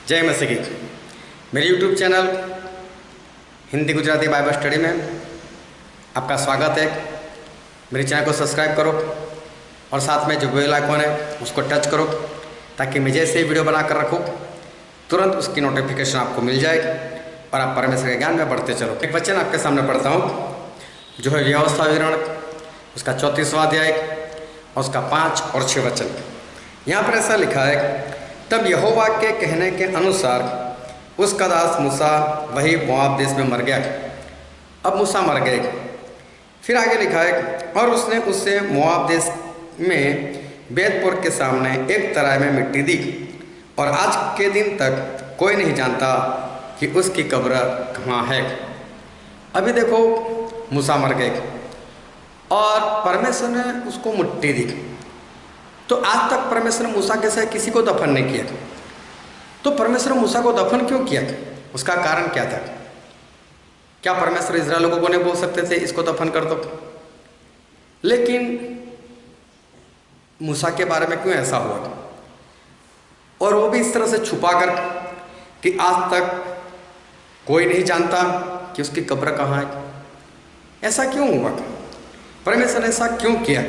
जय मसीह की। मेरे YouTube channel Hindi Gujarati Bible study में आपका स्वागत है। मेरे चैनल को सब्सक्राइब करो और साथ में जो बेल आइकॉन है उसको टच करो ताकि मैं जैसे वीडियो बनाकर रखूँ तुरंत उसकी नोटिफिकेशन आपको मिल जाए और आप परमेश्वर के ज्ञान में बढ़ते चलो। एक वचन आपके सामने पढ़ता हूँ जो है व्यवस्था विवरण, उसका 34वां अध्याय और उसका 5 और 6 वचन। यहाँ पर ऐसा लिखा है, तब यहोवा के कहने के अनुसार उसका दास मूसा वही मोआब देश में मर गया। अब मूसा मर गए। फिर आगे लिखा है, और उसने उससे मोआब देश में बेतपुर के सामने एक तराई में मिट्टी दी, और आज के दिन तक कोई नहीं जानता कि उसकी कब्र कहाँ है। अभी देखो, मूसा मर गए और परमेश्वर ने उसको मिट्टी दी। तो आज तक परमेश्वर ने मूसा के साथ किसी को दफन नहीं किया। तो परमेश्वर ने मूसा को दफन क्यों किया? उसका कारण क्या था? क्या परमेश्वर इस्राएल लोगों को नहीं बोल सकते थे इसको दफन कर दो? लेकिन मूसा के बारे में क्यों ऐसा हुआ, और वो भी इस तरह से छुपा कर कि आज तक कोई नहीं जानता कि उसकी कब्र कहाँ है? ऐसा क्यों हुआ? परमेश्वर ने ऐसा क्यों किया?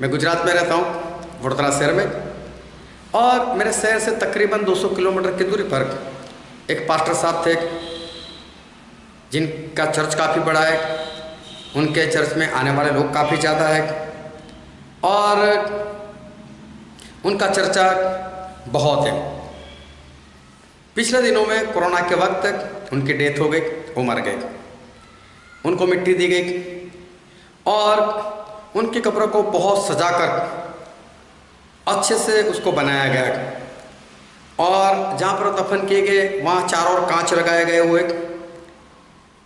मैं गुजरात में रहता हूँ, वडोदरा शहर में, और मेरे शहर से तकरीबन 200 किलोमीटर की दूरी पर एक पास्टर साहब थे जिनका चर्च काफ़ी बड़ा है। उनके चर्च में आने वाले लोग काफ़ी ज़्यादा है और उनका चर्चा बहुत है। पिछले दिनों में कोरोना के वक्त उनकी डेथ हो गई, वो मर गए। उनको मिट्टी दी गई और उनकी कब्र को बहुत सजाकर अच्छे से उसको बनाया गया, और जहाँ पर दफन किए गए वहाँ चारों ओर कांच लगाए गए हुए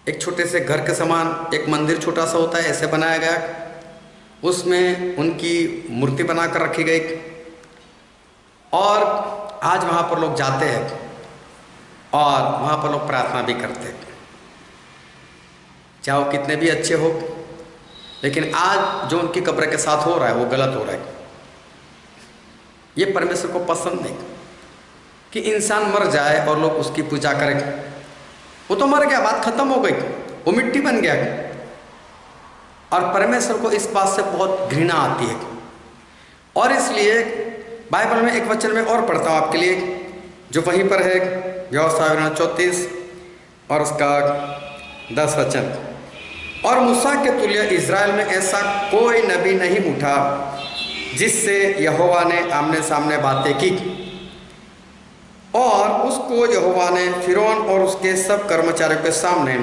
एक छोटे से घर के समान एक मंदिर छोटा सा होता है, ऐसे बनाया गया। उसमें उनकी मूर्ति बनाकर रखी गई, और आज वहाँ पर लोग जाते हैं और वहाँ पर लोग प्रार्थना भी करते हैं। चाहे वो कितने भी अच्छे हो, लेकिन आज जो उनकी कब्र के साथ हो रहा है वो गलत हो रहा है। ये परमेश्वर को पसंद नहीं कि इंसान मर जाए और लोग उसकी पूजा करें। वो तो मर गया, बात खत्म हो गई, वो मिट्टी बन गया। और परमेश्वर को इस बात से बहुत घृणा आती है, और इसलिए बाइबल में एक वचन में और पढ़ता हूँ आपके लिए जो वहीं पर है, व्यवस्था विवरण 34 और उसका 10 वचन। और मूसा के तुल्य इज़राइल में ऐसा कोई नबी नहीं उठा जिससे यहोवा ने आमने सामने बातें की, और उसको यहोवा ने फिरौन और उसके सब कर्मचारियों के सामने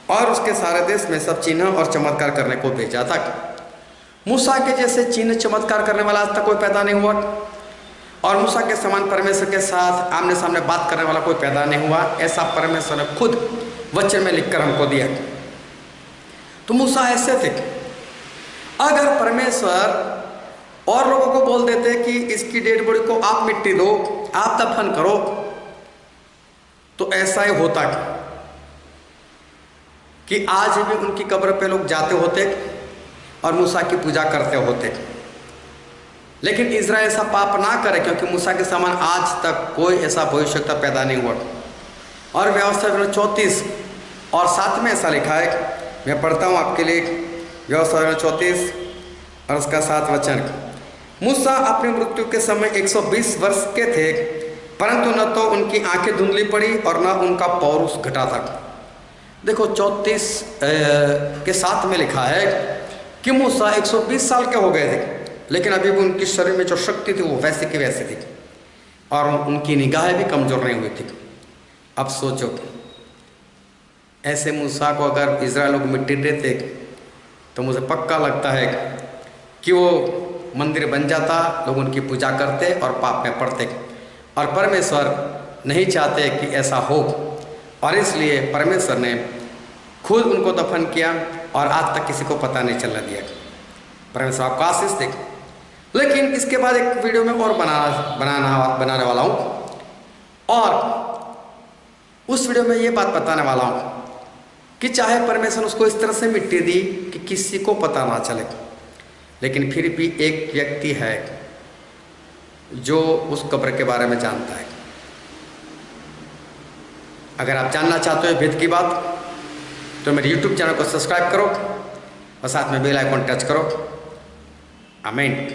और उसके सारे देश में सब चिन्ह और चमत्कार करने को भेजा था। मूसा के जैसे चिन्ह चमत्कार करने वाला आज तक कोई पैदा नहीं हुआ, और मूसा के समान परमेश्वर के साथ आमने सामने बात करने वाला कोई पैदा नहीं हुआ। ऐसा परमेश्वर ने खुद वचन में लिखकर हमको दिया। तो मूसा ऐसे थे। अगर परमेश्वर और लोगों को बोल देते कि इसकी डेड बॉडी को आप मिट्टी दो, आप दफन करो, तो ऐसा ही होता कि आज भी उनकी कब्र पे लोग जाते होते और मूसा की पूजा करते होते। लेकिन इज़राइल ऐसा पाप ना करे, क्योंकि मूसा के समान आज तक कोई ऐसा भविष्यवक्ता पैदा नहीं हुआ। और व्यवस्था विवरण 34 और 7 में ऐसा लिखा है, मैं पढ़ता हूँ आपके लिए, व्यवस्था विवरण 34 और उसका 7 वचन। मूसा अपनी मृत्यु के समय 120 वर्ष के थे, परंतु न तो उनकी आंखें धुंधली पड़ी और न उनका पौरुष घटा था। देखो 34 के 7 में लिखा है कि मूसा 120 साल के हो गए थे, लेकिन अभी भी उनकी शरीर में जो शक्ति थी वो वैसे की वैसे थी, और उनकी निगाहें भी कमज़ोर नहीं हुई थी। अब सोचो, ऐसे मूसा को अगर इज़राइल लोग मिट्टी देते तो मुझे पक्का लगता है कि वो मंदिर बन जाता, लोग उनकी पूजा करते और पाप में पड़ते। और परमेश्वर नहीं चाहते कि ऐसा हो, और इसलिए परमेश्वर ने खुद उनको दफन किया और आज तक किसी को पता नहीं चलने दिया। परमेश्वर आपको आशीष दे। लेकिन इसके बाद एक वीडियो में और बनाने वाला हूँ, और उस वीडियो में ये बात बताने वाला हूँ कि चाहे परमेश्वर उसको इस तरह से मिट्टी दी कि किसी को पता ना चले, लेकिन फिर भी एक व्यक्ति है जो उस कब्र के बारे में जानता है। अगर आप जानना चाहते हो भेद की बात तो मेरे YouTube चैनल को सब्सक्राइब करो और साथ में बेल आइकॉन टच करो। आमीन।